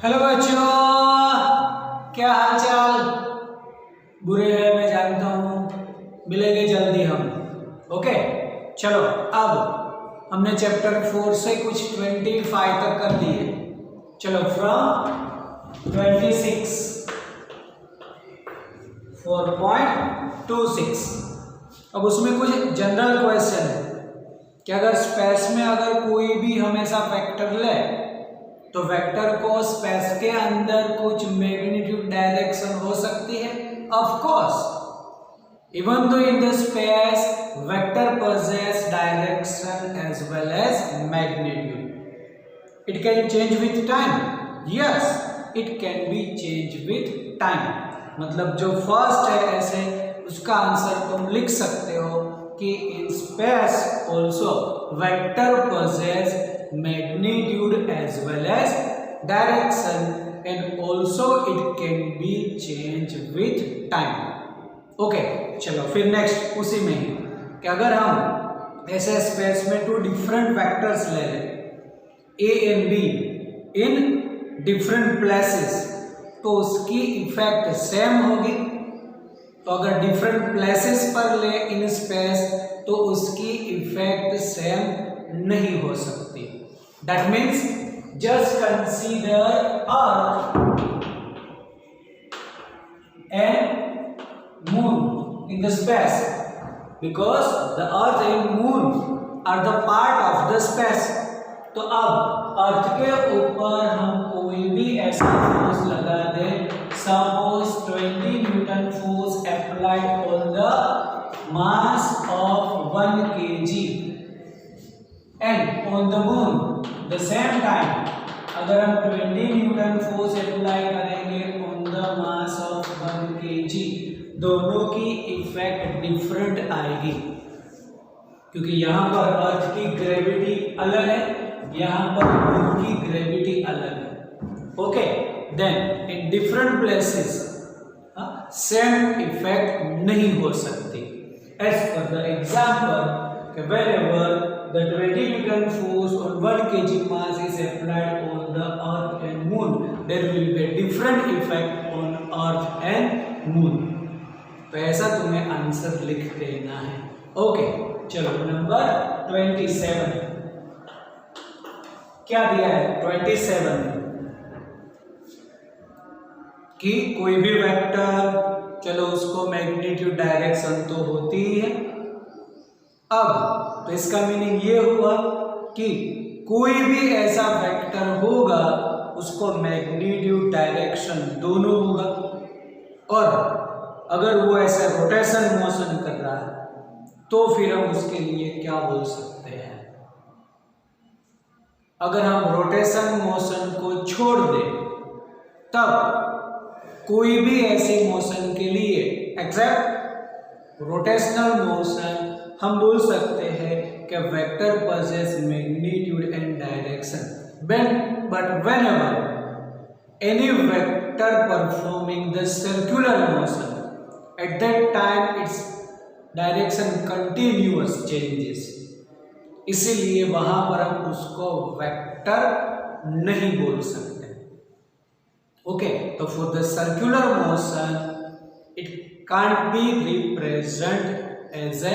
Hello बच्चों, क्या हाल चाल। बुरे हैं मैं जानता हूँ, मिलेंगे जल्दी हम। ओके चलो, अब हमने चैप्टर 4 से कुछ 25 तक कर दिए। चलो फ्रॉम 26 4.26। अब उसमें कुछ जनरल क्वेश्चन है कि अगर स्पेस में अगर कोई भी हमेशा वेक्टर ले तो वेक्टर को स्पेस के अंदर कुछ मैग्नीट्यूड डायरेक्शन हो सकती है। Of course, even though in the space vector possess direction as well as magnitude. It can change with time. Yes, it can be change with time. मतलब जो फर्स्ट है ऐसे उसका आंसर तुम लिख सकते हो कि in space also vector possess magnitude as well as direction and also it can be changed with time. Okay चलो फिर नेक्स्ट उसी में ही कि अगर हम ऐसे स्पेस में टू डिफरेंट वेक्टर्स ले लें A and be in different places तो उसकी इफेक्ट सेम होगी। तो अगर डिफरेंट प्लेसेस पर ले इन स्पेस तो उसकी इफेक्ट सेम नहीं हो सकती। That means just consider earth and moon in the space because the earth and moon are the part of the space. तो अब अर्थ के ऊपर हम कोई भी ऐसा फोर्स लगा दें, suppose 20 Newton force applied on the mass of 1 kg and on the moon the same time अगर हम 20 न्यूटन फोर्स अप्लाई करेंगे on the mass of 1 kg, दोनों की इफेक्ट डिफरेंट आएगी क्योंकि यहाँ पर अर्थ की ग्रेविटी अलग है, यहाँ पर मून की ग्रेविटी अलग है। Okay then in different places same effect नहीं हो सकती। As per the example wherever the 20 Newton force on 1 kg mass is applied on the earth and moon, there will be a different effect on earth and moon. तो ऐसा तुम्हें answer लिख देना है। Okay चलो नंबर 27 क्या दिया है? 27 कि कोई भी वेक्टर, चलो उसको मैग्नीट्यूड डायरेक्शन तो होती ही है। अब तो इसका मीनिंग ये हुआ कि कोई भी ऐसा वेक्टर होगा उसको मैग्नीट्यूड डायरेक्शन दोनों होगा। और अगर वो ऐसे रोटेशन मोशन कर रहा है तो फिर हम उसके लिए क्या बोल सकते हैं? अगर हम रोटेशन मोशन को छोड़ दें तब कोई भी ऐसे मोशन के लिए एक्सेप्ट रोटेशनल मोशन हम बोल सकते हैं कि vector possess magnitude and direction but whenever any vector performing the circular motion at that time its direction continuous changes, इसीलिए वहां पर हम उसको वेक्टर नहीं बोल सकते। ओके तो for the circular motion it can't be represented as a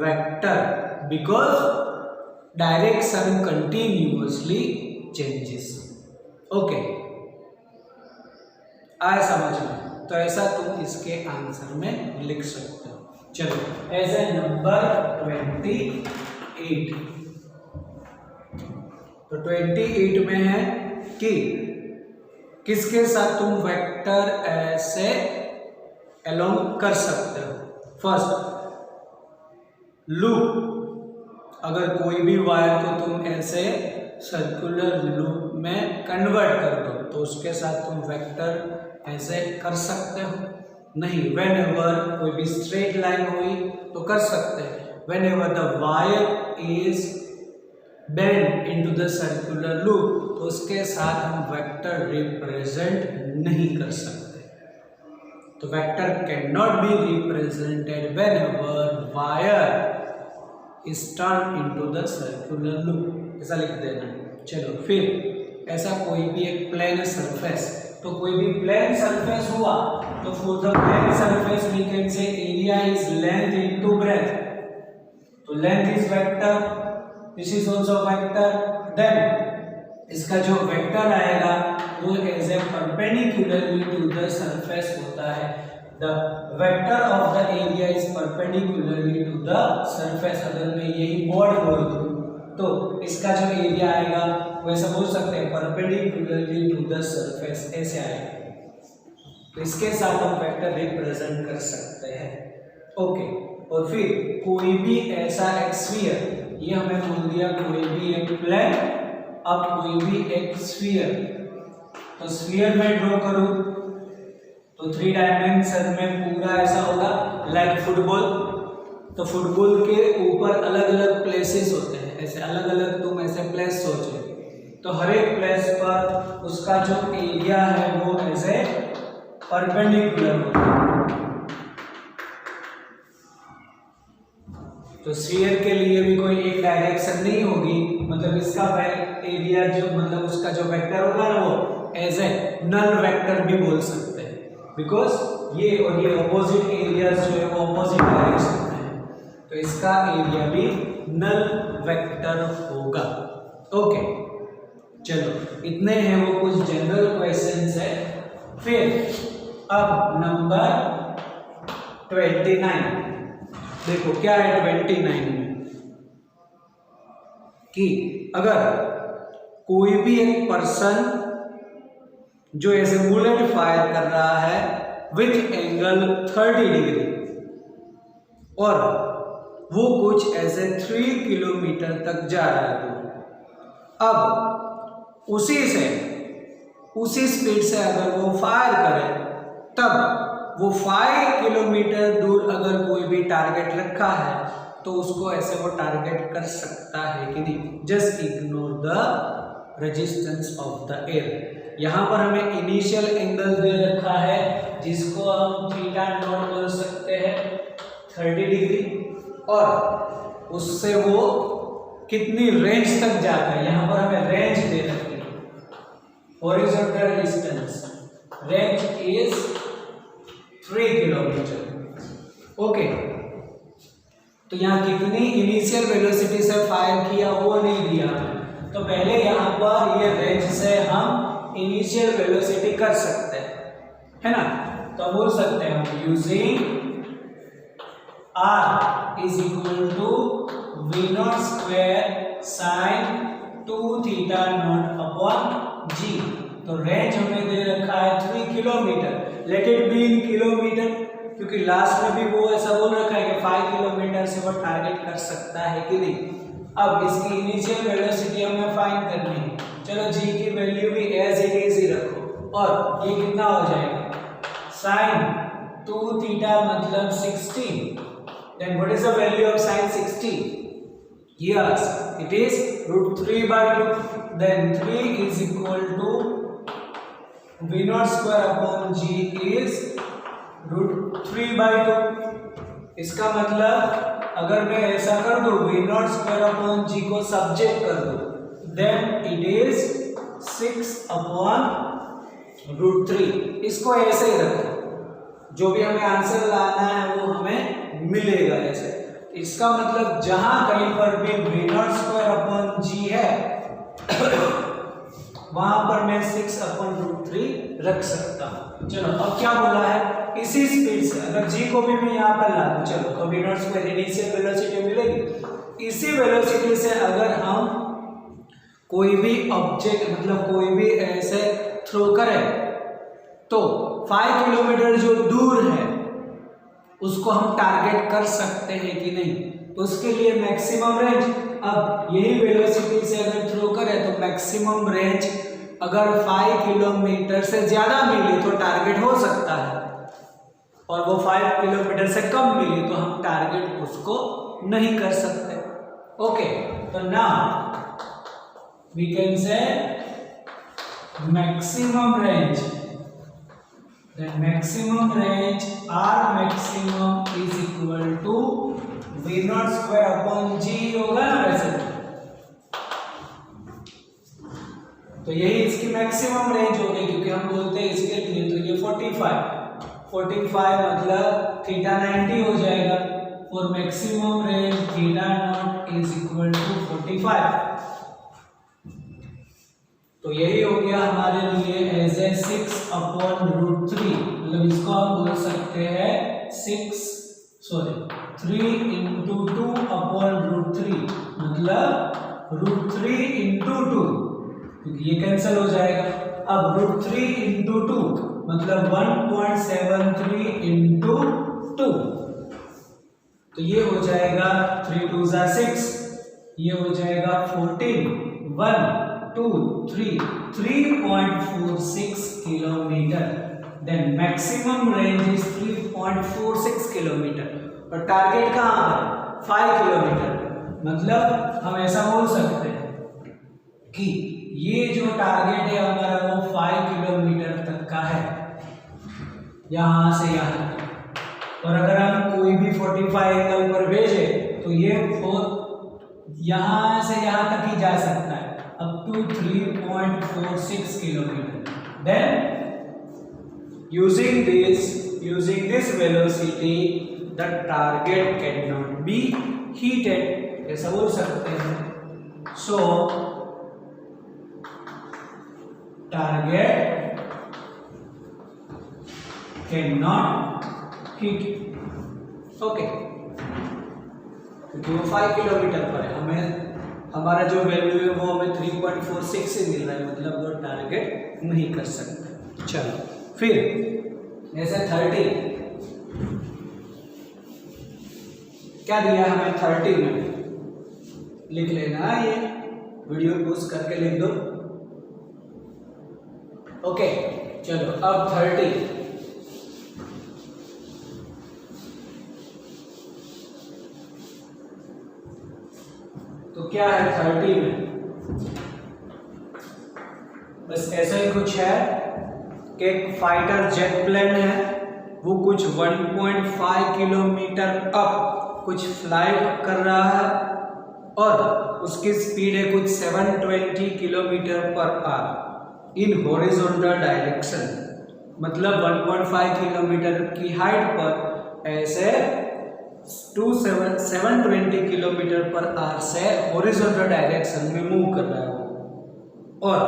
vector because direction continuously changes. Okay, आया समझ में? तो ऐसा तुम इसके आंसर में लिख सकते हो। चलो एज ए नंबर 28, तो 28 में है कि किसके साथ तुम वेक्टर ऐसे अलोंग कर सकते हो। फर्स्ट लूप, अगर कोई भी वायर को तुम ऐसे सर्कुलर लूप में कन्वर्ट कर दो तो उसके साथ तुम वेक्टर ऐसे कर सकते हो? नहीं। व्हेनेवर कोई भी स्ट्रेट लाइन हुई तो कर सकते हैं। Whenever the wire is bend into the circular loop तो उसके साथ हम वेक्टर रिप्रेजेंट नहीं कर सकते। तो vector can not be represented whenever wire is turned into the circular loop, ऐसा लिख देना। चलो फिर ऐसा कोई भी एक प्लेन सरफेस, तो कोई भी प्लेन सरफेस हुआ तो for the plane surface we can say area is length into breadth, तो length is vector, this is also vector, then इसका जो वेक्टर आएगा वो as a perpendicularly to the surface होता है, the vector of the area is perpendicularly to the surface. अगर मैं यही बोर्ड बोल दूं तो इसका जो एरिया आएगा वो ऐसा बोल सकते हैं परपेंडिकुलरली टू द सरफेस, ऐसे आएगा, तो इसके साथ हम वेक्टर रिप्रेजेंट कर सकते हैं। ओके, और फिर कोई भी ऐसा एक स्फीयर, ये हमें बोल दिया कोई भी एक प्लेन, अब कोई भी एक स्फीयर, तो स्फीयर में ड्रॉ करूं तो 3 डायमेंशन में पूरा ऐसा होगा लाइक फुटबॉल, तो फुटबॉल के ऊपर अलग अलग प्लेसेस होते हैं, ऐसे अलग अलग तुम ऐसे प्लेस सोचो, तो हर एक प्लेस पर उसका जो एरिया है वो ऐसे परपेंडिकुलर होता है, तो स्फीयर के लिए भी कोई एक डायरेक्शन नहीं होगी, मतलब इसका एरिया जो मतलब उसका जो वेक्टर होगा ना वो एज ए नल वेक्टर भी बोल सकते हैं, बिकॉज ये और ये ऑपोजिट एरियाज जो है वो ऑपोजिट डायरेक्शन में है, तो इसका एरिया भी नल वेक्टर होगा। ओके, चलो इतने हैं वो कुछ जनरल क्वेश्चंस है। फिर अब नंबर 29 देखो क्या है 29 में, कि अगर कोई भी एक पर्सन जो ऐसे बुलेट फायर कर रहा है विथ एंगल 30 डिग्री और वो कुछ ऐसे 3 किलोमीटर तक जा रहा है, तो अब उसी स्पीड से अगर वो फायर करे तब वो 5 किलोमीटर दूर अगर कोई भी टारगेट रखा है तो उसको ऐसे वो टारगेट कर सकता है कि नहीं। Just ignore the resistance of the air. यहाँ पर हमें इनिशियल एंगल दे रखा है जिसको हम थीटा नॉट बोल सकते हैं 30 डिग्री, और उससे वो कितनी रेंज तक जाता है, यहाँ पर हमें रेंज दे रखी है, horizontal distance range is 3 kilometre. Okay, तो यहाँ कितनी इनिशियल वेलोसिटी से फायर किया वो नहीं दिया, तो पहले यहाँ पर ये रेंज से हम इनिशियल वेलोसिटी कर सकते हैं, है ना, तो बोल सकते हैं हम using R is equal to v not square sine 2 theta not upon g, तो रेंज हमें दे रखा है 3 kilometre, let it be in kilometre, क्योंकि लास्ट में भी वो ऐसा बोल रखा है कि 5 किलोमीटर से वो टारगेट कर सकता है कि नहीं। अब इसकी इनिशियल वेलोसिटी हमें फाइंड करनी है, चलो जी की वैल्यू भी एज इट इज ही रखो, और ये कितना हो जाएगा साइन 2 थीटा मतलब 60, then what is the value of sin 60? Yes, it is root 3 by 2, then 3 is equal to v naught square upon g is root 3 by 2। इसका मतलब अगर मैं ऐसा कर दूं v naught square upon g को subject कर दूं, then it is 6 upon root 3। इसको ऐसे ही रखो, जो भी हमें आंसर लाना है वो हमें मिलेगा ऐसे। इसका मतलब जहां कहीं पर भी v not square upon g है वहां पर मैं 6 अपॉन रूट 3 रख सकता हूं। चलो अब क्या बोला है, इसी स्पीड से अगर g को भी मैं यहाँ पर ला दूं, चलो तो v not square initial velocity मिलेगी, इसी वेलोसिटी से अगर हम कोई भी ऑब्जेक्ट मतलब कोई भी ऐसे थ्रो करें तो 5 किलोमीटर जो दूर है उसको हम टारगेट कर सकते हैं कि नहीं, तो उसके लिए मैक्सिमम रेंज, अब यही वेलोसिटी से अगर थ्रो करें तो मैक्सिमम रेंज अगर 5 किलोमीटर से ज़्यादा मिली तो टारगेट हो सकता है, और वो 5 किलोमीटर से कम मिली तो हम टारगेट उसको नहीं कर सकते। ओके, तो now we can say maximum range, then maximum range R maximum is equal to V naught square upon G होगा ना वैसे, तो यही इसकी मैक्सिमम रेंज हो गई, क्योंकि हम बोलते हैं इसके लिए तो ये 45 मतलब थीटा 90 हो जाएगा। For maximum range theta not is equal to 45। तो यही हो गया हमारे लिए एज ए 6/√3, मतलब इसको हम बोल सकते हैं 3 into 2/√3, मतलब √3 into 2, क्योंकि ये कैंसिल हो जाएगा। अब √3 into 2 मतलब 1.73 into 2, तो ये हो जाएगा 3 2 6, ये हो जाएगा 14, 1 2 3 3.46 kilometre. Then maximum range is 3.46 kilometre, और टारगेट कहाँ पर 5 किलोमीटर। मतलब हम ऐसा बोल सकते हैं कि ये जो टारगेट है हमारा वो 5 किलोमीटर तक का है, यहां से यहां। और अगर हम कोई भी 45 एंगल पर भेजे तो ये यहां से यहां तक ही जा सकता है, up to 3.46 kilometre. Then using this velocity the target cannot be heated, ऐसा बोल सकते हैं। so target cannot heat, okay, क्योंकि वो 5 किलोमीटर पर है, हमें हमारा जो वैल्यू है वो हमें 3.46 से मिल रहा है, मतलब वो टारगेट नहीं कर सकता। चलो फिर ऐसे 30 क्या दिया हमें, 30 में लिख लेना, ये वीडियो पोस्ट करके लिख दो। ओके चलो अब 30 तो क्या है 30 में, बस ऐसा ही कुछ है कि एक फाइटर जेट प्लेन है, वो कुछ 1.5 किलोमीटर अप कुछ फ्लाई कर रहा है और उसकी स्पीड है कुछ 720 kilometre per our in horizontal direction, मतलब 1.5 किलोमीटर की हाइट पर ऐसे 720 किलोमीटर पर आवर से हॉरिजॉन्टल डायरेक्शन में मूव कर रहा है। और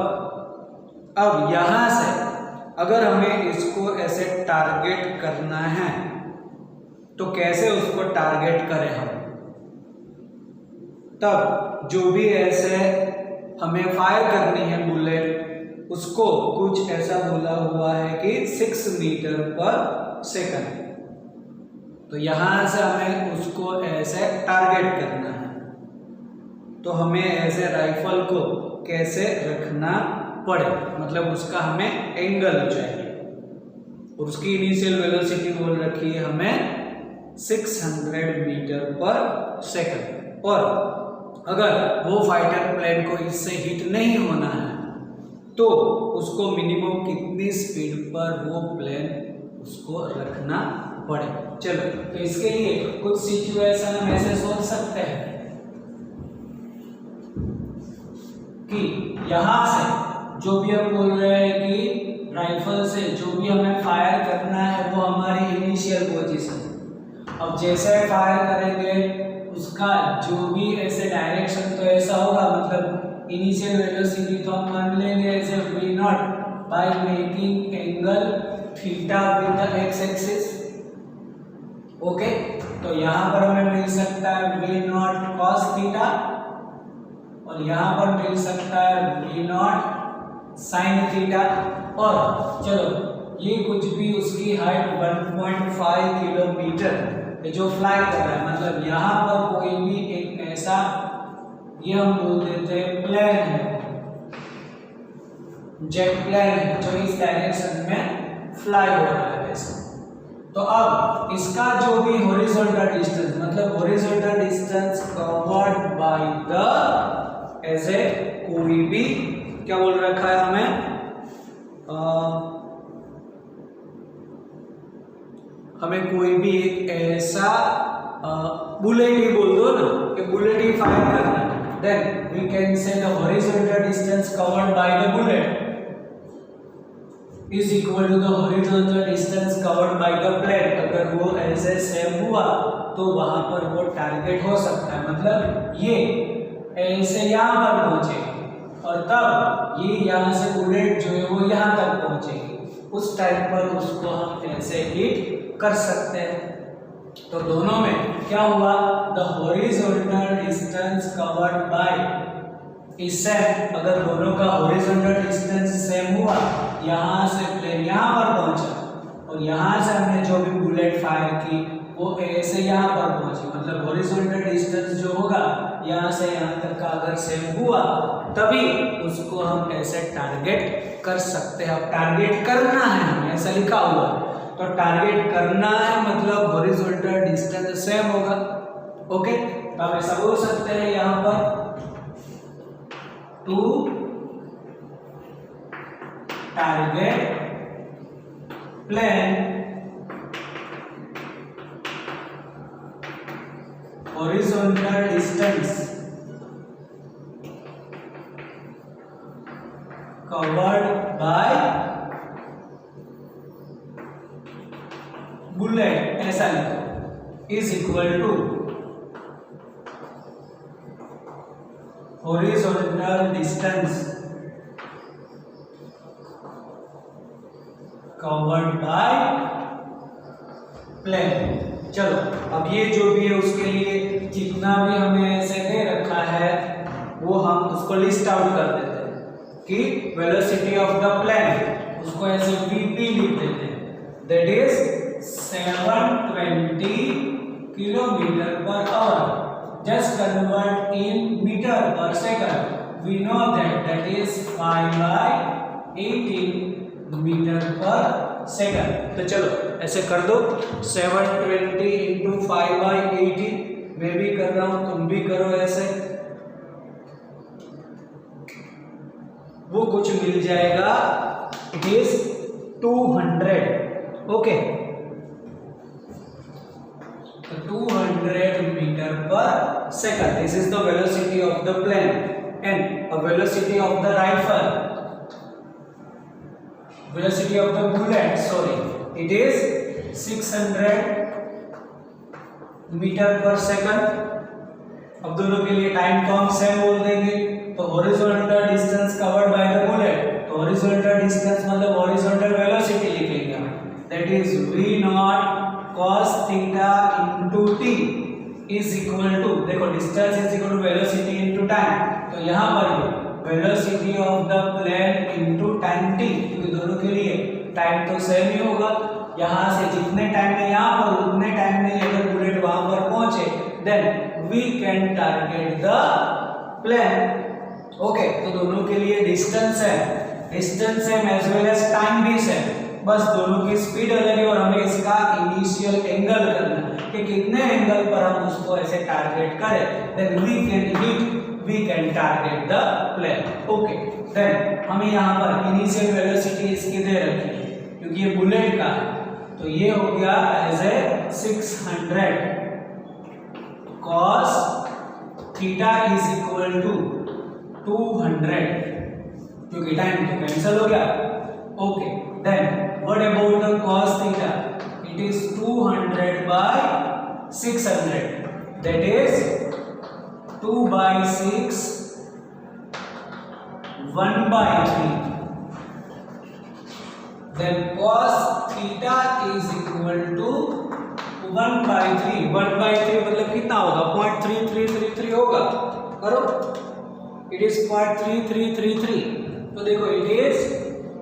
अब यहां से अगर हमें इसको ऐसे टारगेट करना है तो कैसे उसको टारगेट करें हम, तब जो भी ऐसे हमें फायर करनी है बुलेट, उसको कुछ ऐसा बोला हुआ है कि 6 मीटर पर सेकंड। तो यहां से हमें उसको ऐसे टारगेट करना है, तो हमें ऐसे राइफल को कैसे रखना पड़े, मतलब उसका हमें एंगल चाहिए, और उसकी इनिशियल वेलोसिटी बोल रखी है हमें 600 मीटर पर सेकंड। और अगर वो फाइटर प्लेन को इससे हिट नहीं होना है तो उसको मिनिमम कितनी स्पीड पर वो प्लेन उसको रखना पड़े। चलो तो इसके लिए कुछ सिचुएशन हम ऐसे सोच सकते हैं कि यहां से जो भी हम बोल रहे हैं कि राइफल से जो भी हमें फायर करना है वो हमारी इनिशियल पोजीशन, अब जैसे फायर करेंगे उसका जो भी ऐसे डायरेक्शन तो ऐसा होगा, मतलब इनिशियल वेलोसिटी तो हम मान लेंगे ऐसे v0 by making angle theta with the x axis. Okay, तो यहाँ पर हमें मिल सकता है v0 cos थीटा और यहाँ पर मिल सकता है v0 sin थीटा। और चलो ये कुछ भी उसकी हाइट 1.5 किलोमीटर जो फ्लाई कर रहा है, मतलब यहाँ पर कोई भी एक ऐसा ये हम बोल देते हैं प्लेन है, जेट प्लेन है जो इस डायरेक्शन में फ्लाई हो रहा है वैसे। तो अब इसका जो भी हॉरिजॉन्टल डिस्टेंस, मतलब horizontal distance covered by the as a कोई भी क्या बोल रखा है हमें कोई भी एक ऐसा बुलेट ही बोल दो ना कि बुलेट ही फायर करना है, then we can say the horizontal distance covered by the bullet is equal to the horizontal distance covered by the plane। अगर वो ऐसे सेम हुआ तो वहां पर वो टारगेट हो सकता है, मतलब ये ऐसे यहाँ पर पहुंचेगी और तब ये यहाँ से बुलेट जो है वो यहाँ तक पहुंचेगी, उस टाइम पर उसको हम ऐसे हिट कर सकते हैं। तो दोनों में क्या हुआ, the horizontal distance covered bye is same. अगर दोनों का हॉरिजॉन्टल डिस्टेंस सेम हुआ, यहाँ से प्लेन यहाँ पर पहुंचा और यहाँ से हमने जो भी बुलेट फायर की वो ऐसे यहाँ पर पहुंची, मतलब हॉरिजॉन्टल डिस्टेंस जो होगा यहाँ से यहाँ तक का अगर सेम हुआ तभी उसको हम ऐसे टारगेट कर सकते हैं। अब टारगेट करना है हमें, ऐसा लिखा हुआ है, तो टारगेट करना है मतलब हॉरिजॉन्टल डिस्टेंस सेम होगा। ओके, तो हम ऐसा बोल सकते हैं यहाँ पर to target plane horizontal distance covered by bullet, ऐसा लिखो, is equal to horizontal distance covered by plane। चलो अब ये जो भी है उसके लिए जितना भी हमें ऐसे दे रखा है वो हम उसको लिस्ट आउट कर देते हैं कि वेलोसिटी ऑफ द प्लेन उसको ऐसे vp लिख देते हैं, that is 720 kilometre per hour. Just convert in metre per second, we know that is 5/18 metre per second. तो चलो ऐसे कर दो, 720 इंटू 5/18, मैं भी कर रहा हूं तुम भी करो ऐसे, वो कुछ मिल जाएगा, इट इज 200। ओके, तो 200 metre per second, this is the velocity of the plane and a velocity of the rifle, velocity of the bullet, sorry, it is 600 metre per second. अब दोनों के लिए टाइम को हम सेम बोल देंगे, तो horizontal distance covered by the bullet, तो हॉरिजॉन्टल डिस्टेंस मतलब हॉरिजॉन्टल वेलोसिटी लिखेंगे हम, that is v not cos theta into t is equal to, देखो distance is equal to velocity into time, तो यहाँ पर velocity of the plane into time t, क्योंकि दोनों के लिए टाइम तो सेम ही होगा। यहाँ से जितने टाइम में यहाँ पर उतने टाइम में अगर बुलेट वहां पर पहुंचे then we can target the plane. Okay, तो दोनों के लिए डिस्टेंस है, distance same as well as time भी सेम, बस दोनों की स्पीड अलग है और हमें इसका इनिशियल एंगल करना है कि कितने एंगल पर हम उसको ऐसे टारगेट करें, then we can target the plane. Okay, then हमें यहाँ पर इनिशियल वेलोसिटी इसकी दे रखी है क्योंकि ये बुलेट का है, तो ये हो गया as a 600 cos theta is equal to 200, क्योंकि टाइम तो कैंसिल हो गया। Okay, then what about the cos theta, it is 200 by 600, that is 2/6 1/3, then cos theta is equal to 1/3, 1/3 मतलब कितना होगा, 0.3333 होगा, करो, इट इज 0.3333, तो देखो इट इज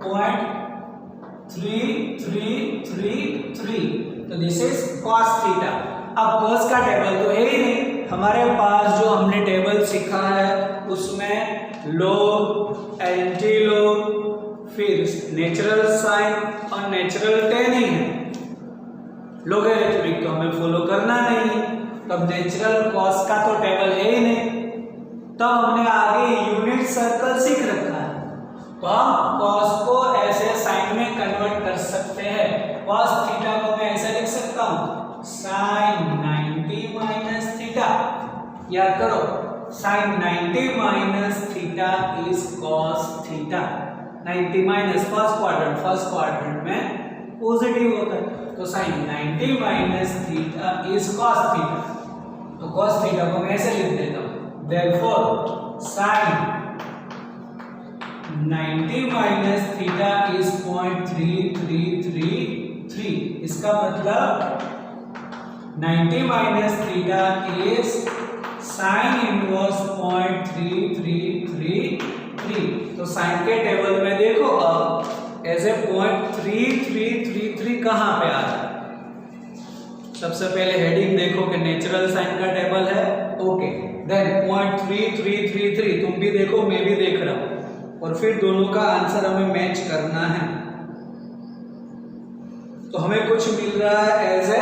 0.3333, तो दिस इज cos थीटा। अब cos का टेबल तो है ही नहीं हमारे पास, जो हमने टेबल सीखा है उसमें लॉग, एंटी लॉग, फिर नेचुरल साइन और नेचुरल टेन ही है, लोगरिथमिक तो हमें फॉलो करना नहीं, तब नेचुरल कॉस का तो टेबल है ही नहीं, तब हमने आगे यूनिट सर्कल सीख रखा है, तो हम कॉस को ऐसे साइन में कन्वर्ट कर सकते हैं। कॉस थीटा को मैं ऐसे लिख सकता हूं sin 90 माइनस थीटा, याद करो sin 90 minus theta is cos theta. 90 minus first quadrant में पॉजिटिव होता है, तो sin 90 minus theta is cos theta. तो cos theta को मैं ऐसे लिख देता हूँ, therefore sin 90 minus theta is 0.3333. इसका मतलब 90 minus theta is sin inverse 0.3333. तो साइन के टेबल में देखो अब ऐसे 0.3333 कहाँ पे आ रहा है। सबसे पहले हेडिंग देखो कि नेचुरल साइन का टेबल है, ओके, देन 0.3333 तुम भी देखो, मैं भी देख रहा हूं, और फिर दोनों का आंसर हमें मैच करना है। तो हमें कुछ मिल रहा है एज ए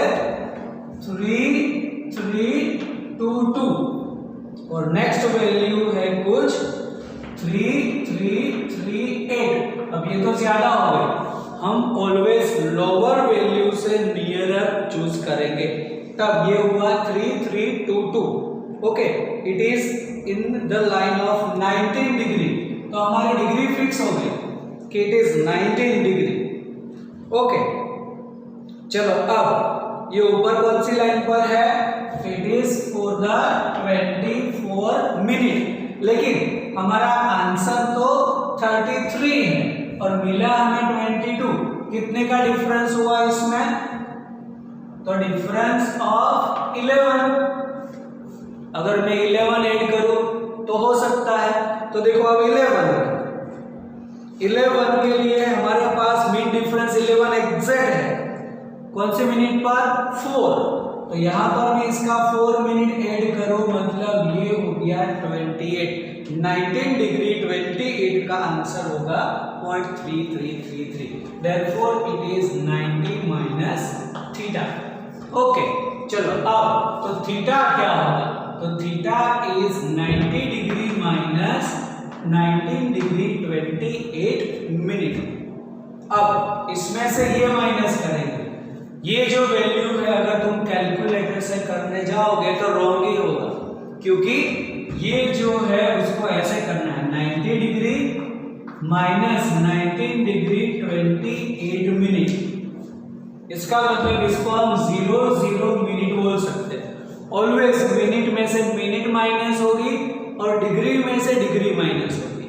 3322 और नेक्स्ट वैल्यू है कुछ 3338। अब ये तो ज्यादा हो गए, हम ऑलवेज लोअर वैल्यू से नियरर चूज करेंगे। तब ये हुआ 3322, okay, it is in the line of 19 degree. तो हमारी डिग्री फिक्स हो गई कि इट इज 19 डिग्री, ओके। चलो अब ये ऊपर कौन सी लाइन पर है, it is for the 24 minute, लेकिन हमारा आंसर तो 33 है और मिला हमें 22। कितने का डिफरेंस हुआ इसमें, तो डिफरेंस ऑफ 11। अगर मैं 11 ऐड करूं तो हो सकता है, तो देखो अब 11 के लिए हमारे पास मीन डिफरेंस 11 एग्जैक्ट है, कौन से मिनट पर, 4। तो यहां पर मैं इसका 4 मिनट ऐड करूं, मतलब ये हो गया 28। 19 डिग्री 28 का आंसर होगा 0.3333। Therefore it is 90 minus theta. Okay, चलो अब तो थीटा क्या होगा, तो theta is 90 degree minus 19 degree 28 minute. अब इसमें से ये माइनस करेंगे, ये जो वैल्यू है अगर तुम कैलकुलेटर से करने जाओगे तो रॉन्ग ही होगा, क्योंकि ये जो है उसको ऐसे करना है 90 डिग्री माइनस 19 डिग्री 28 मिनट। इसका मतलब इसको हम 00 मिनट बोल सकते हैं। ऑलवेज मिनट में से मिनट माइनस होगी और डिग्री में से डिग्री माइनस होगी।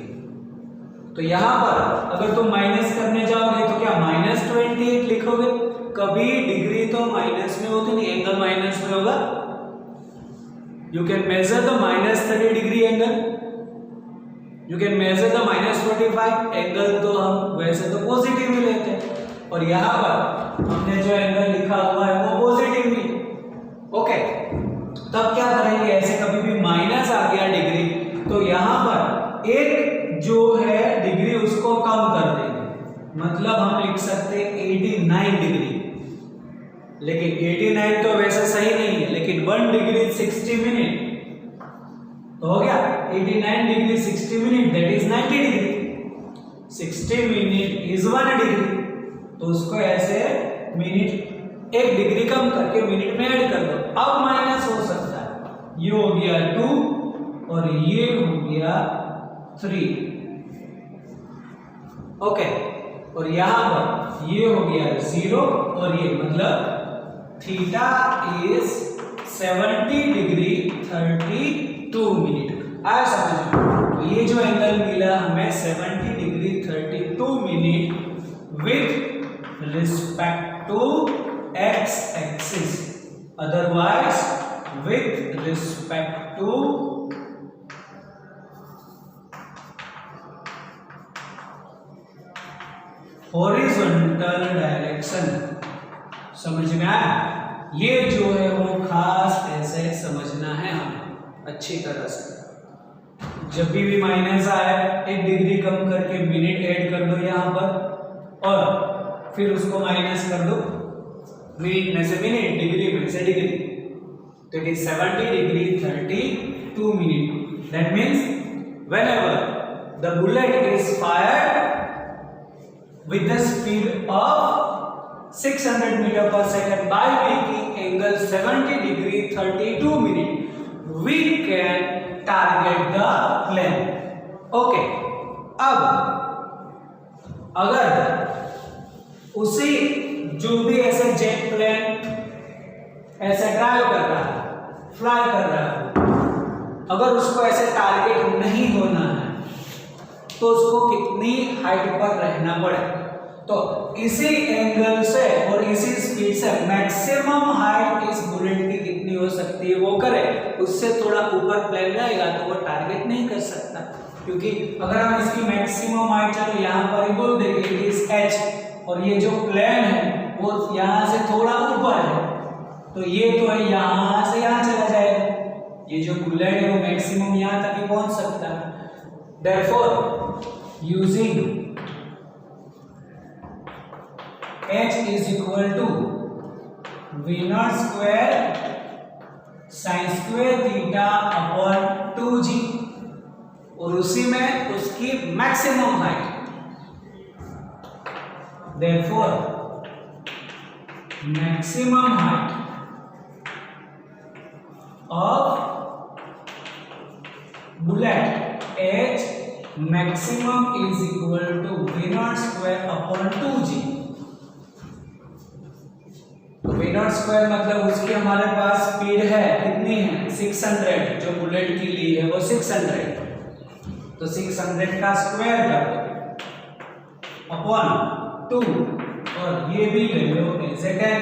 तो यहां पर अगर तुम माइनस करने जाओगे तो क्या -28 लिखोगे, कभी डिग्री तो माइनस में होती नहीं, एंगल माइनस में होगा। You can measure the -30 degree angle. You can measure the -45 angle, तो हम वैसे तो पॉजिटिव ही लेते हैं, और यहाँ पर हमने जो एंगल लिखा हुआ है वो पॉजिटिव ही, ओके। तब क्या करेंगे, ऐसे कभी भी माइनस आ गया डिग्री तो यहाँ पर एक जो है डिग्री उसको कम कर देंगे, मतलब हम लिख सकते हैं 89 डिग्री। लेकिन 89 तो वैसे सही नहीं है, लेकिन 1 डिग्री 60 मिनट तो हो गया 89 degree 60 minute, that is 90 degree. 60 minute is 1 degree, तो उसको ऐसे मिनट 1 डिग्री कम करके मिनट में ऐड कर दो। अब माइनस हो सकता है, ये हो गया 2 और ये हो गया 3, ओके। और यहां पर ये हो गया 0 और ये, मतलब थीटा इज 70 डिग्री 32 मिनट। आया समझ में? तो ये जो एंगल मिला हमें 70 degree 32 minute with respect to x axis, otherwise with respect to horizontal direction. समझ में आया? ये जो है वो खास ऐसे समझना है हमें अच्छी तरह से। जब भी माइनस आए 1 डिग्री कम करके मिनट ऐड कर दो यहाँ पर, और फिर उसको माइनस कर दो, मिनट में से मिनट, डिग्री में से डिग्री, तो it is 70 degree 32 minute. That means whenever the bullet is fired with the speed of 600 meter per second by making angle 70 degree 32 minute, we can target the plane. Okay, अब अगर उसी जो भी ऐसे jet plane ऐसे drive कर रहा है, फ्लाई कर रहा है, अगर उसको ऐसे टारगेट नहीं होना है तो उसको कितनी हाइट पर रहना पड़े। तो इसी एंगल से और इसी स्पीड से मैक्सिमम हाइट इस बुलेट की कितनी हो सकती है वो करे। उससे थोड़ा ऊपर प्लेन रहेगा तो वो टारगेट नहीं कर सकता, क्योंकि अगर हम इसकी मैक्सिमम हाइट चलो यहाँ पर ही बोल देंगे इट इज h, और ये जो प्लेन है वो यहाँ से थोड़ा ऊपर है, तो ये तो है यहाँ से यहाँ चला जाएगा। ये जो बुलेट है वो मैक्सिमम यहाँ तक ही पहुंच सकता है। Therefore, using h is equal to v0 square sin square theta upon 2g, और उसी में उसकी maximum height. Therefore, maximum height of bullet h maximum is equal to v0 square upon 2g। तो v0 स्क्वायर मतलब उसकी हमारे पास speed है कितनी है 600, जो बुलेट की ली है वो 600, तो 600 का स्क्वायर अपॉन 2, और ये भी ले लो ऐसे 10।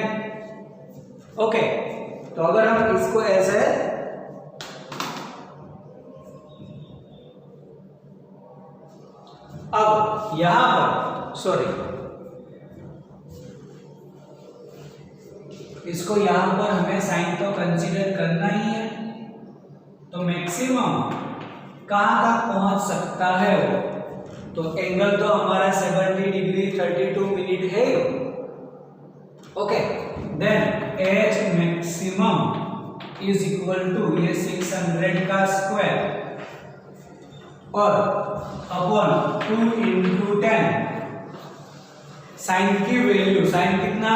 ओके, तो अगर हम इसको ऐसे अब यहां पर इसको यहां पर हमें साइन तो कंसीडर करना ही है, तो मैक्सिमम कहां तक पहुंच सकता है वो, तो एंगल तो हमारा 70 डिग्री 32 मिनट है। Okay, then h maximum is equal to ये 600 का स्क्वायर और अपॉन 2 into 10, साइन की वैल्यू, साइन कितना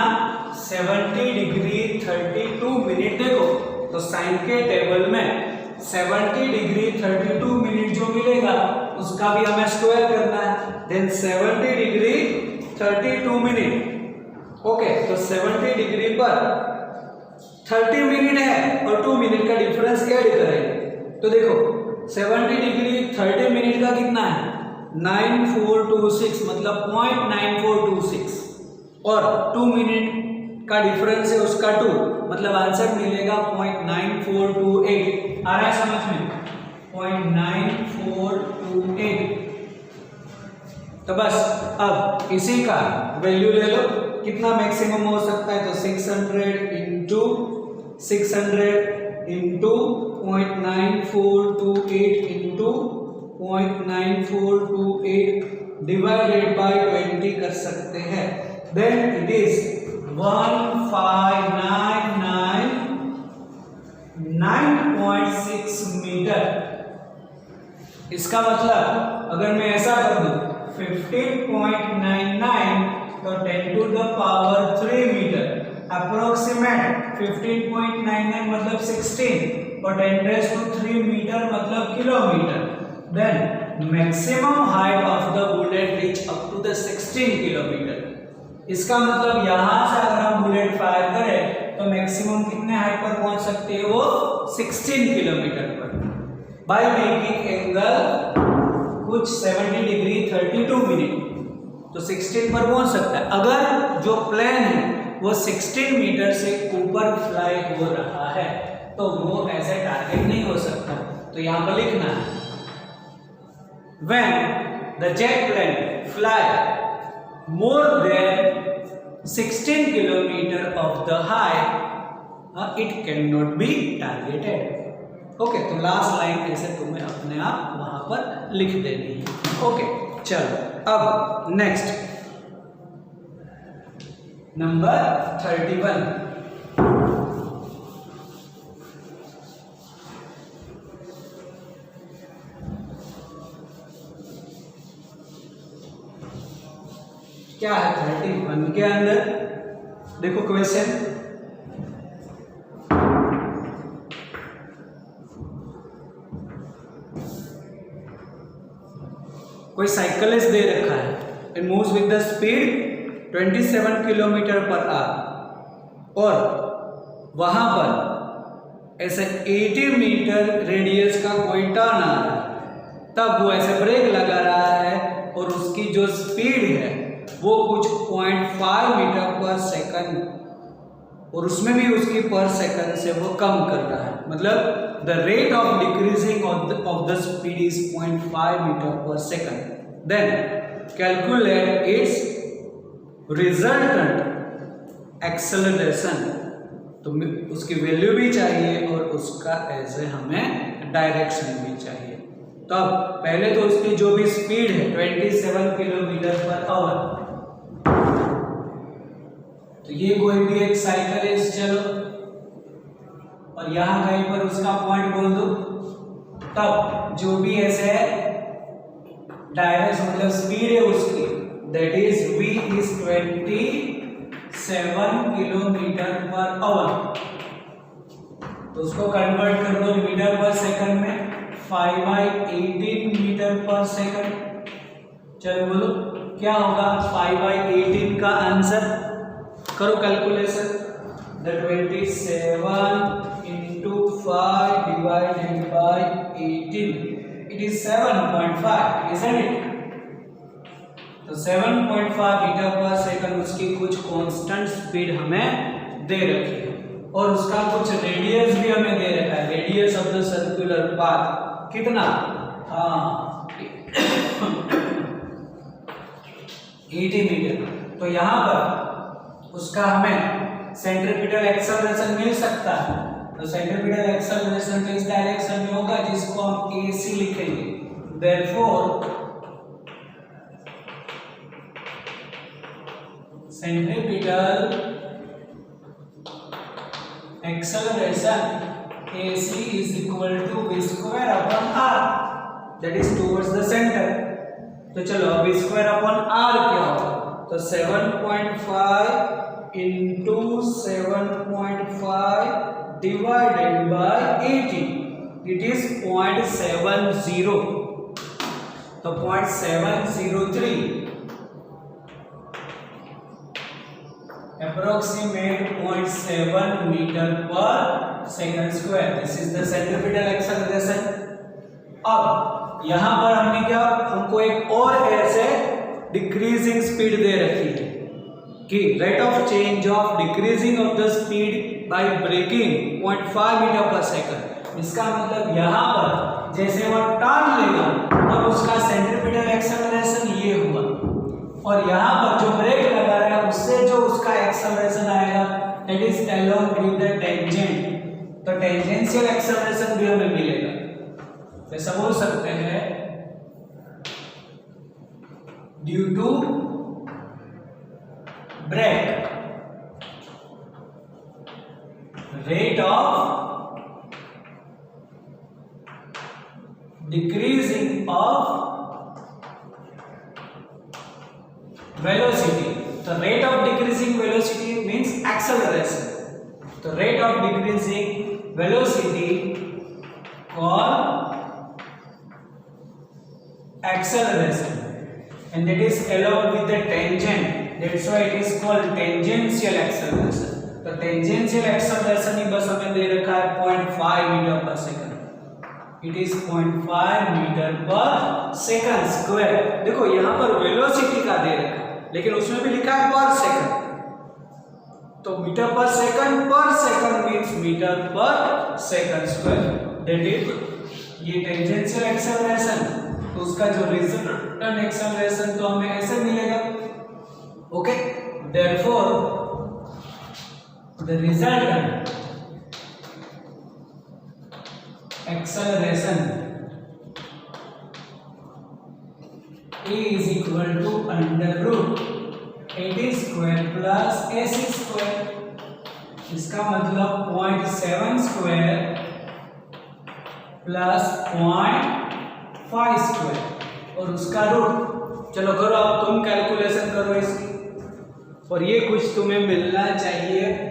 70 डिग्री 32 मिनट। देखो तो साइन के टेबल में 70 डिग्री 32 मिनट जो मिलेगा उसका भी हमें स्क्वायर करना है, देन 70 डिग्री 32 मिनट। ओके, तो 70 डिग्री पर 30 मिनट है और 2 मिनट का डिफरेंस ऐड करेंगे, तो देखो 70 डिग्री 30 मिनट का कितना है 9426, मतलब 0.9426, और 2 मिनट का डिफरेंस है उसका 2, मतलब आंसर मिलेगा 0.9428। आ रहा है समझ में, 0.9428। तो बस अब इसी का वैल्यू ले लो, कितना मैक्सिमम हो सकता है, तो 600 into 600 into 0.9428 into 0.9428 divided by 20 कर सकते हैं, देन इट इज 1599.6 मीटर। इसका मतलब अगर मैं ऐसा कर दूं 15.99 तो 10 to the power 3 metre, approximate 15.99 मतलब 16 और 10 raised to 3 मीटर मतलब kilometre. Then maximum height of the bullet reach up to the 16 kilometre. इसका मतलब यहां से अगर हम बुलेट फायर करें तो मैक्सिमम कितने हाइट पर पहुंच सकती है वो 16 किलोमीटर पर, बाय मेकिंग एंगल कुछ 70 डिग्री 32 मिनट, तो 16 पर पहुंच सकता है। अगर जो प्लेन है वो 16 मीटर से ऊपर फ्लाई हो रहा है तो वो ऐसे टारगेट नहीं हो सकता, तो यहां पर लिखना है when the jet plane fly more than 16 kilometer of the height it cannot be targeted। Okay, तो लास्ट लाइन ऐसे तुम्हें अपने आप वहां पर लिख देनी है। ओके, चलो अब नेक्स्ट नंबर 31। क्या है 31 के अंदर, देखो क्वेश्चन, कोई साइकिलिस्ट दे रखा है, it moves with the speed 27 kilometre per our और वहां पर ऐसे 80 मीटर रेडियस का कोई टर्न आ रहा है, तब वो ऐसे ब्रेक लगा रहा है और उसकी जो स्पीड है वो कुछ 0.5 मीटर पर सेकंड और उसमें भी उसकी पर सेकंड से वो कम कर रहा है, मतलब the rate of decreasing of the speed is 0.5 meter per second. Then calculate its resultant acceleration. तो उसकी वैल्यू भी चाहिए और उसका ऐसे हमें डायरेक्शन भी चाहिए। तो अब पहले तो उसकी जो भी स्पीड है 27 किलोमीटर पर आवर, तो ये कोई भी एक साइकिलिस्ट चलो और यहाँ कहीं पर उसका पॉइंट बोल दो, तब जो भी ऐसे डायरेक्शन मतलब स्पीड है उसकी that is v is 27 kilometre per our. तो उसको कन्वर्ट कर दो मीटर पर सेकंड में, 5/18 मीटर पर सेकंड। चलो बोलो क्या होगा 5/18 का आंसर, करो calculation. The 27 into 5 divided by 18, it is 7.5, isn't it? तो 7.5 मीटर पर सेकंड उसकी कुछ कांस्टेंट स्पीड हमें दे रखी है और उसका कुछ रेडियस भी हमें दे रखा है, radius of the circular path कितना, 80 मीटर। तो यहाँ पर उसका हमें सेंट्रीपिटल एक्सेलरेशन मिल सकता है, तो सेंट्रीपिटल एक्सेलरेशन तो इस डायरेक्शन में होगा जिसको हम AC लिखेंगे। Therefore centripetal acceleration AC is equal to v square upon r, that is towards the center। तो चलो v square upon r क्या होगा, तो 7.5 into 7.5 divided by 80, it is 0.70, तो 0.703 approximate 0.7 meter per second square, this is the centripetal acceleration। अब यहां पर हमने क्या, हमको एक और ऐसे डिक्रीजिंग स्पीड दे रखी है कि rate of change of decreasing of the speed by braking 0.5 metre per second. इसका मतलब यहाँ पर जैसे वो टर्न लेगा और उसका सेंट्रीपिटल एक्सेलरेशन ये हुआ और यहाँ पर जो ब्रेक लगा रहा है उससे जो उसका एक्सेलरेशन आएगा that is along with the tangent, तो टेंजेंशियल एक्सेलरेशन भी हमें मिलेगा। ऐसा बोल सकते हैं due to brake rate of decreasing of velocity, the rate of decreasing velocity means acceleration, the rate of decreasing velocity called acceleration and that is along with the tangent, that's why it is called tangential acceleration। तो tangential acceleration ही बस हमें दे रखा है 0.5 metre per second, it is 0.5 metre per second square. देखो यहाँ पर velocity का दे रखा है लेकिन उसमें भी लिखा है पर सेकंड, तो metre per second means metre per second square, that is ये टेंजेंशियल एक्सेलरेशन, तो उसका जो रिजल्टेंट एक्सेलरेशन तो हमें ऐसे मिलेगा। Okay, therefore the resultant acceleration is equal to under root AD square plus AC square। इसका मतलब 0.7 स्क्वायर प्लस 0.5 स्क्वायर और उसका रूट। चलो करो, अब तुम कैलकुलेशन करो इसकी और ये कुछ तुम्हें मिलना चाहिए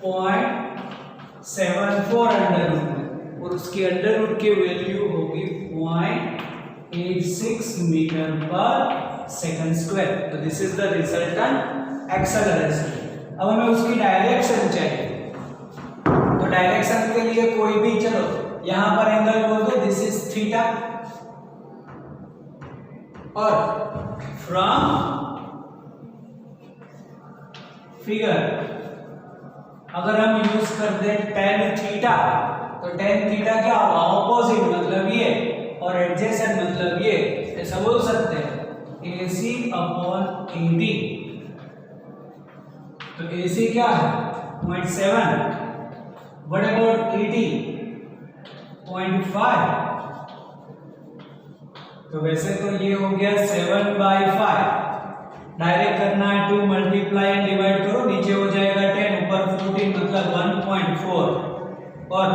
0.74 अंडर रूट में और उसकी अंडर रूट की वैल्यू होगी 86 मीटर पर सेकंड स्क्वायर। तो this is the resultant acceleration. अब हमें उसकी डायरेक्शन चाहिए, तो डायरेक्शन के लिए कोई भी, चलो यहां पर एंगल बोल दो, दिस इज थीटा, और फ्रॉम फिगर अगर हम यूज कर दें tan थीटा, तो tan थीटा क्या होगा, ऑपोजिट मतलब ये, और एडजेसेंट मतलब ये, ऐसा बोल सकते हैं AC अपॉन AD। तो AC क्या है 0.7, व्हाट अबाउट AD 0.5। तो वैसे तो ये हो गया 7/5, डायरेक्ट करना है 2 मल्टीप्लाई एंड डिवाइड करो, नीचे हो जाएगा 10, ऊपर 14 मतलब 1.4। और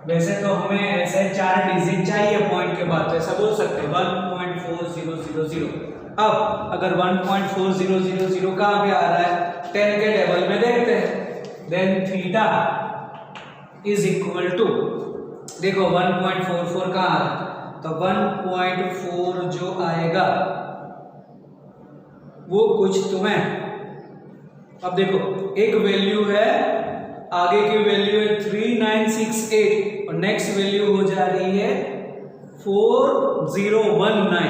वैसे तो हमें ऐसे 4 डिजिट चाहिए पॉइंट के बाद, तो ऐसा बोल सकते हैं 1.4000। अब अगर 1.4000 कहाँ पे आ रहा है, 10 के टेबल में देखते हैं, then theta is equal to, देखो 1.44 कहाँ आ रहा है, तो 1.4 जो आएगा वो कुछ तुम्हें, अब देखो एक वैल्यू है, आगे की वैल्यू है 3968 और नेक्स्ट वैल्यू हो जा रही है 4019।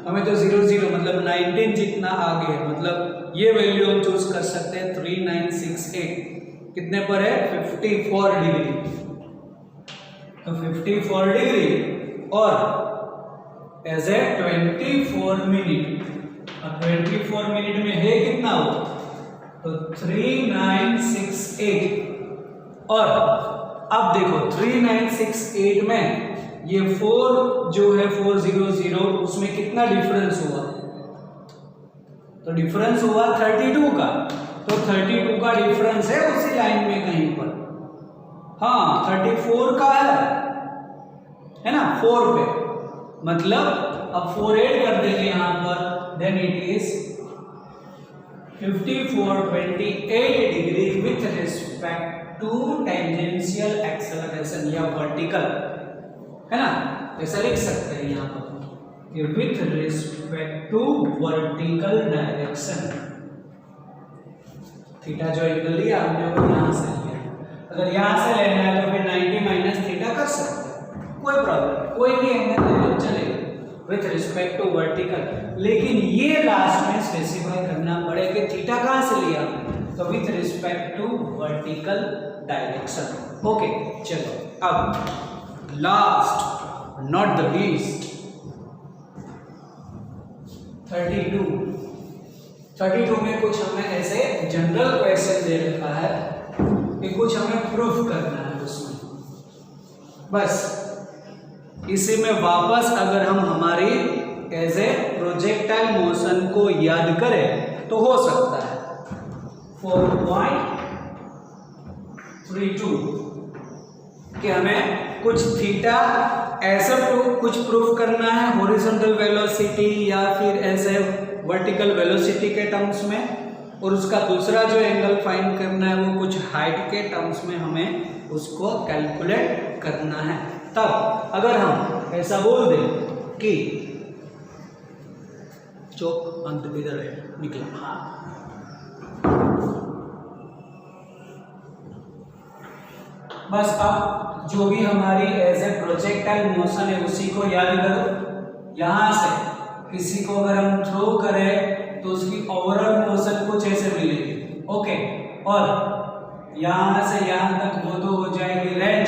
हमें तो 00 मतलब 19 जितना आगे है, मतलब ये वैल्यू हम चूज कर सकते हैं 3968 कितने पर है 54 डिग्री। तो 54 डिग्री और एज ए 24 मिनट, और 24 मिनट में है कितना हो, तो 3968। और अब देखो 3968 में ये 4 जो है 400, उसमें कितना डिफरेंस हुआ, तो डिफरेंस हुआ 32 का, तो 32 का डिफरेंस है उसी लाइन में कहीं पर, हाँ 34 का है ना 4 पे, मतलब अब 4 ऐड कर देंगे यहां पर, then it is 5428 degree with respect to tangential acceleration या vertical, है ना, ऐसा लिख सकते हैं यहाँ पर कि with respect to vertical direction। Theta जो एंगल लिया हमने वो यहाँ से लिया, अगर यहाँ से लेना है तो फिर 90 माइनस थीटा कर सकते हैं, कोई प्रॉब्लम, कोई भी एंगल ले लो चलेगा विथ रिस्पेक्ट टू वर्टिकल। लेकिन ये लास्ट में स्पेसिफाई करना पड़े कि थीटा कहां से लिया, तो with respect to vertical direction. Okay चलो अब लास्ट नॉट द लीस्ट 32 में कुछ हमें ऐसे जनरल क्वेश्चन दे रखा है कि कुछ हमें प्रूफ करना है उसमें, बस इसी में वापस अगर हम हमारी एज ए प्रोजेक्टाइल मोशन को याद करें तो हो सकता है 4.32 कि हमें कुछ थीटा ऐसे कुछ प्रूफ करना है हॉरिजॉन्टल वेलोसिटी या फिर ऐसे वर्टिकल वेलोसिटी के टर्म्स में, और उसका दूसरा जो एंगल फाइंड करना है वो कुछ हाइट के टर्म्स में हमें उसको कैलकुलेट करना है। तब अगर हम ऐसा बोल दें कि चौक अंत इधर है निकला, बस अब जो भी हमारी एज ए प्रोजेक्टाइल मोशन है उसी को याद करो। यहां से किसी को अगर हम थ्रो करें तो उसकी ओवरऑल मोशन कुछ ऐसे मिलेगी, ओके, और यहां से यहां तक वो तो हो जाएगी रेंज,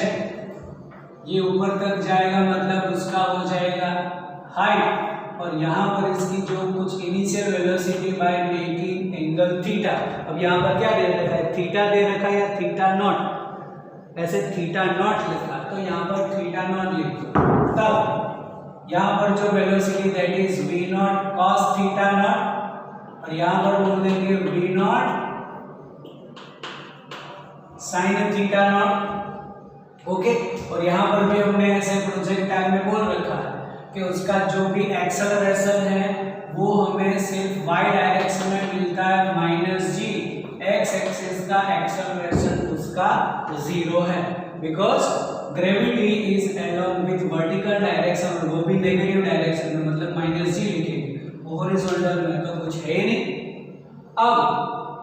ये ऊपर तक जाएगा मतलब उसका हो जाएगा हाइट, और यहाँ पर इसकी जो कुछ initial velocity by making angle theta. अब यहाँ पर क्या दे रखा है, थीटा दे रखा है या थीटा नॉट, ऐसे थीटा नॉट लिखा तो यहाँ पर थीटा नॉट लिख दो। तब यहाँ पर जो velocity that is v not cos theta not, और यहाँ पर बोल देंगे v not sin theta not, okay. और यहाँ पर भी हमने ऐसे प्रोजेक्टाइल में बोल रखा है कि उसका जो भी एक्सेलरेशन है वो हमें सिर्फ y डायरेक्शन में मिलता है -g, x एक्सिस का एक्सेलरेशन उसका 0 है, because gravity is along with vertical direction, और वो भी नेगेटिव डायरेक्शन में, मतलब -g लिखेंगे, हॉरिजॉन्टल में तो कुछ है नहीं। अब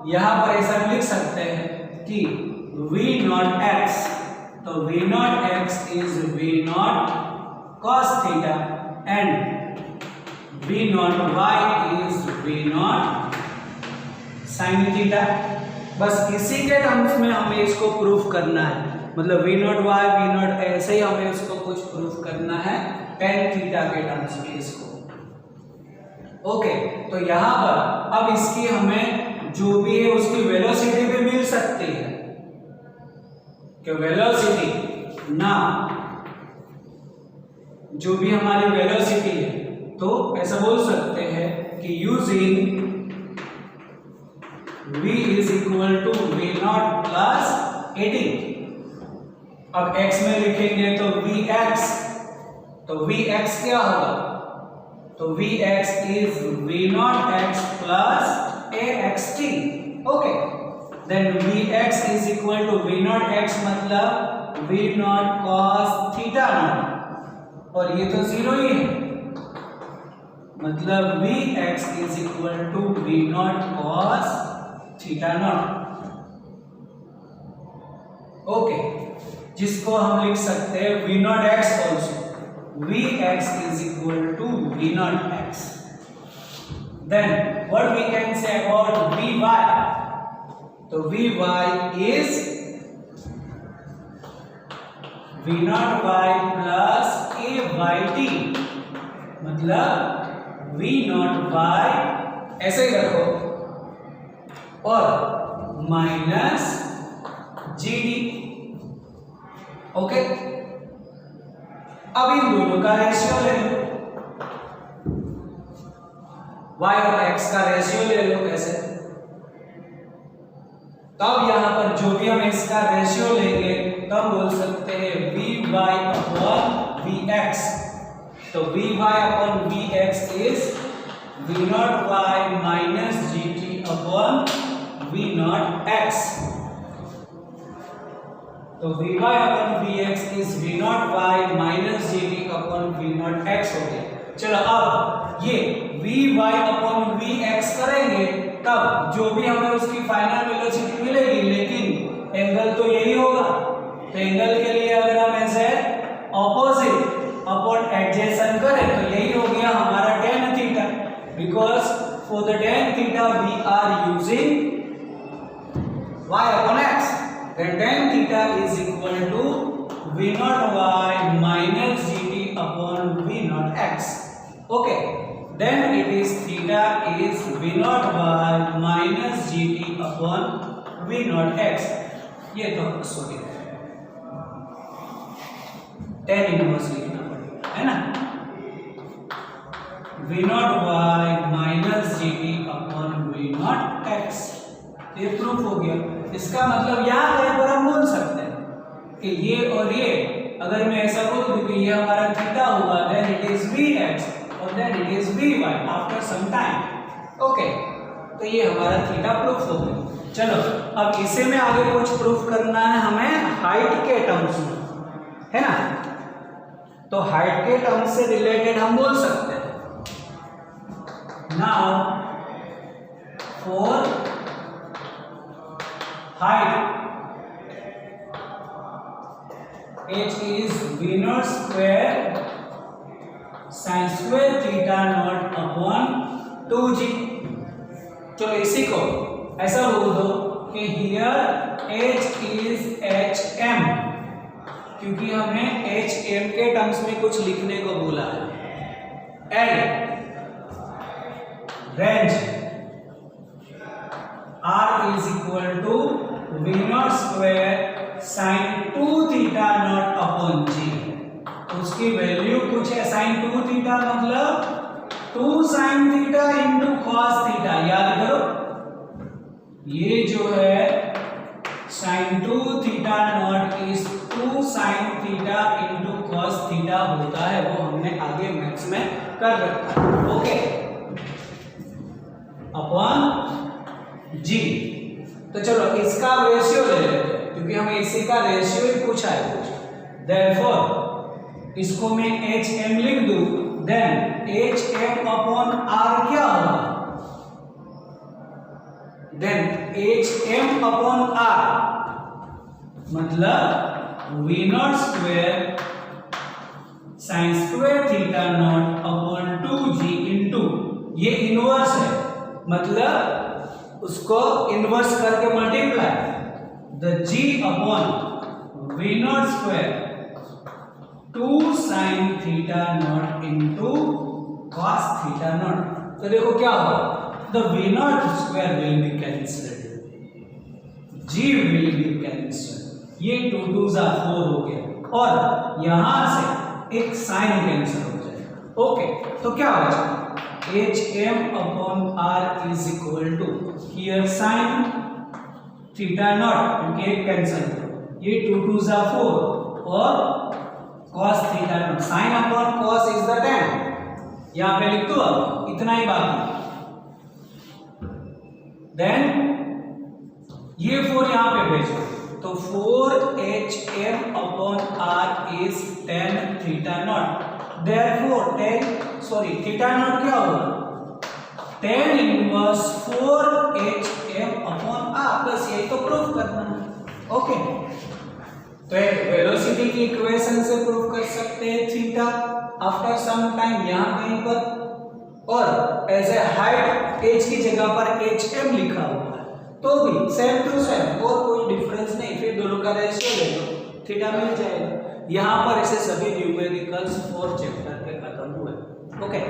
यहाँ पर ऐसा लिख सकते हैं कि v0x, तो v0x is v0 cos theta and v0y is v0 sin theta. बस इसी के टर्म्स में हमें इसको प्रूफ करना है, मतलब v0y v0 ऐसे ही हमें इसको कुछ प्रूफ करना है tan थीटा के टर्म्स में इसको। ओके, तो यहाँ पर अब इसकी हमें जो भी है उसकी वेलोसिटी भी मिल सकती है कि वेलोसिटी ना, जो भी हमारी वेलोसिटी है, तो ऐसा बोल सकते हैं कि using v is equal to v0 plus 18। अब x में लिखेंगे तो vx, तो vx क्या होगा, तो vx is v0x plus axt। Okay, then vx is equal to v0x मतलब v0 cos थीटा नॉट, और ये तो 0 ही है, मतलब vx is equal to v0 cos theta not. Okay, जिसको हम लिख सकते हैं v0x also, vx is equal to v0x। Then what we can say about vy, तो vy is v0y plus ayt, मतलब v0y ऐसे ही रखो और माइनस GD। ओके, अब इन दोनों का रेशियो ले लो, y और x का रेशियो ले लो ऐसे। तब यहां पर जो भी हम इसका रेशियो लेंगे तब बोल सकते हैं vy अपॉन vx, तो vy upon vx is v0y minus gt upon v0x, तो vy upon vx is v0y minus gt upon v0x हो गया। चलो अब ये vy अपॉन vx करेंगे तब जो भी हमें उसकी फाइनल वेलोसिटी मिलेगी, लेकिन एंगल तो यही होगा, तो एंगल के लिए अगर हम ऐसे ऑपोजिट अपॉन एडजेसेंट करें तो यही हो गया हमारा tan theta, because for the tan theta we are using y upon x, then tan theta is equal to v0y minus gt upon v0x. Okay, then it is theta is v0y minus gt upon v0x. ये तो sorry tan inverse लिखना पड़ेगा, है ना, v0y minus gt upon v0x। ये proof हो गया। इसका मतलब यहाँ कहीं पर हम बोल सकते हैं कि ये और ये, अगर मैं ऐसा बोल दूं कि ये हमारा थीटा होगा, देन इट इज vx और then it is vy after some time. Okay, तो ये हमारा थीटा प्रूफ हो गया। चलो अब इसे में आगे कुछ प्रूफ करना है हमें हाइट के टर्म्स में, है ना, तो हाइट के टर्म्स से रिलेटेड हम बोल सकते हैं now for height h is v0 square sin square theta naught upon 2g। चलो इसी को ऐसा बोल दो कि here h is hm, क्योंकि हमें hm के टर्म्स में कुछ लिखने को बोला है। l range r is equal to v0 square sin 2 theta naught upon g। उसकी वैल्यू कुछ है sin 2 थीटा मतलब 2 sin theta into cos theta. याद करो ये जो है sin 2 theta not is 2 sin theta into cos theta होता है, वो हमने आगे मैथ्स में कर रखा है। Okay, upon g. तो चलो इसका रेशियो ले लेते हैं क्योंकि हमें इसी का रेशियो ही पूछा है कुछ। देयरफॉर इसको मैं एच एम लिख दूं, then H M upon R क्या होगा, then H M upon R मतलब v not square sine square theta not upon 2g into, ये इनवर्स है मतलब उसको इनवर्स करके multiply, the g upon v not square 2 sine theta not into cos theta not. तो देखो क्या होगा, the v not square will be cancelled, g will be cancelled, ये 2 2 4 हो गया और यहां से एक साइन कैंसिल हो जाएगा। ओके, तो क्या हो जाएगा H M upon R is equal to here sine theta not, क्योंकि एक कैंसिल हो, ये 2 2 4 और cos theta not, sine upon cos is the tan, यहां पे लिख दो, अब इतना ही बाकी, देन ये 4 यहां पे भेजो, तो 4HM upon R is tan theta naught, therefore theta naught क्या होगा, tan inverse 4HM upon R, बस यही तो प्रूफ करना है। ओके, तो वेलोसिटी की इक्वेशन से प्रूफ कर सकते हैं थीटा आफ्टर सम टाइम यहां कहीं पर, और एज ए हाइट h की जगह पर HM लिखा हुआ है तो भी सेम टू सेम और कोई डिफरेंस नहीं, फिर दोनों का रेशियो ले लो, थीटा मिल जाएगा। यहाँ पर ऐसे सभी न्यूमेरिकल्स 4 चैप्टर के खत्म हुए। ओके।